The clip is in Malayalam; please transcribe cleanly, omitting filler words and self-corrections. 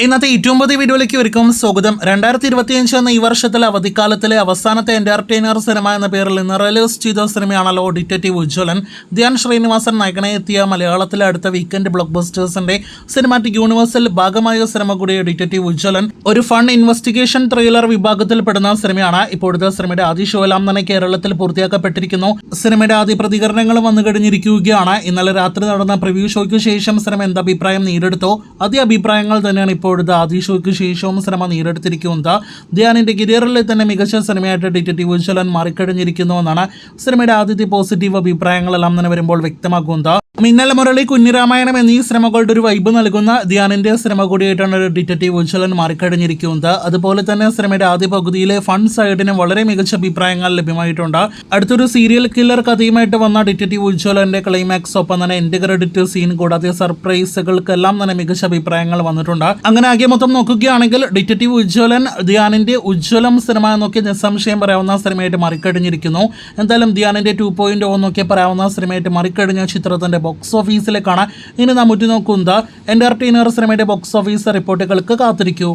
ഇന്നത്തെ ഏറ്റവും പുതിയ വീഡിയോയിലേക്ക് ഒരിക്കും സ്വാഗതം. 2025 എന്ന ഈ വർഷത്തിലെ അവധിക്കാലത്തിലെ അവസാനത്തെ എന്റർടൈനർ സിനിമ എന്ന പേരിൽ ഇന്ന് റിലീസ് ചെയ്ത സിനിമയാണല്ലോ ഡിറ്റക്റ്റീവ് ഉജ്ജ്വലൻ. ധ്യാൻ ശ്രീനിവാസൻ നായകനെ എത്തിയ മലയാളത്തിലെ അടുത്ത വീക്കെൻഡ് ബ്ലോക്ക് ബസ്റ്റേഴ്സിന്റെ സിനിമാറ്റിക് യൂണിവേഴ്സിൽ ഭാഗമായ സിനിമ കൂടിയ ഡിറ്റക്റ്റീവ് ഉജ്ജ്വലൻ ഒരു ഫൺ ഇൻവെസ്റ്റിഗേഷൻ ത്രില്ലർ വിഭാഗത്തിൽപ്പെടുന്ന സിനിമയാണ്. ഇപ്പോഴത്തെ സിനിമയുടെ ആദ്യ ഷോ എല്ലാം തന്നെ കേരളത്തിൽ പൂർത്തിയാക്കപ്പെട്ടിരിക്കുന്നു. സിനിമയുടെ ആദ്യ പ്രതികരണങ്ങളും വന്നു കഴിഞ്ഞിരിക്കുകയാണ്. ഇന്നലെ രാത്രി നടന്ന പ്രിവ്യൂ ഷോയ്ക്ക് ശേഷം സിനിമ എന്ത് അഭിപ്രായം നേടിയെടുത്തോ അതേ അഭിപ്രായങ്ങൾ തന്നെയാണ് ഇപ്പോഴത്തെ ആദ്യ ഷോയ്ക്ക് ശേഷവും സിനിമ നേടിയെടുത്തിരിക്കുന്നത്. ധ്യാനിന്റെ കരിയറിലെ തന്നെ മികച്ച സിനിമയായിട്ട് ഡിറ്റക്റ്റീവ് ഉജ്ജ്വലൻ മാറിക്കഴിഞ്ഞിരിക്കുന്നു എന്നാണ് സിനിമയുടെ ആദ്യത്തെ പോസിറ്റീവ് അഭിപ്രായങ്ങളെല്ലാം തന്നെ വരുമ്പോൾ വ്യക്തമാക്കുന്നത്. മിന്നൽ മുരളി, കുഞ്ഞിരാമായണം എന്നീ സിനിമകളുടെ ഒരു വൈബ് നൽകുന്ന ധ്യാനിന്റെ സിനിമ കൂടിയായിട്ടാണ് ഡിറ്റക്റ്റീവ് ഉജ്ജ്വലൻ മാറിക്കഴിഞ്ഞിരിക്കുന്നത്. അതുപോലെ തന്നെ സിനിമയുടെ ആദ്യ പകുതിയിലെ ഫൺ സൈഡിന് വളരെ മികച്ച അഭിപ്രായങ്ങൾ ലഭ്യമായിട്ടുണ്ട്. അടുത്തൊരു സീരിയൽ കില്ലർ കഥയുമായിട്ട് വന്ന ഡിറ്റക്റ്റീവ് ഉജ്ജ്വലന്റെ ക്ലൈമാക്സ് ഒപ്പം തന്നെ എൻഡ് ക്രെഡിറ്റ് സീൻ കൂടാതെ സർപ്രൈസുകൾക്കെല്ലാം തന്നെ മികച്ച അഭിപ്രായങ്ങൾ വന്നിട്ടുണ്ട്. അങ്ങനെ ആകെ മൊത്തം നോക്കുകയാണെങ്കിൽ ഡിറ്റക്റ്റീവ് ഉജ്ജ്വലൻ ധ്യാനിന്റെ ഉജ്ജ്വലം സിനിമ എന്നൊക്കെ നിസ്സംശയം പറയാവുന്ന സിനിമയായിട്ട് മാറിക്കഴിഞ്ഞിരിക്കുന്നു. എന്തായാലും ധ്യാനിന്റെ 2.0 എന്നൊക്കെ പറയാവുന്ന സിനിമയായിട്ട് മാറിക്കഴിഞ്ഞ ചിത്രത്തിന്റെ ബോക്സ് ഓഫീസിലേക്കാണ് ഇനി നാം ഉറ്റുനോക്കുന്നത്. എന്റർടൈനർ സിനിമയുടെ ബോക്സ് ഓഫീസ് റിപ്പോർട്ടുകൾക്ക് കാത്തിരിക്കൂ.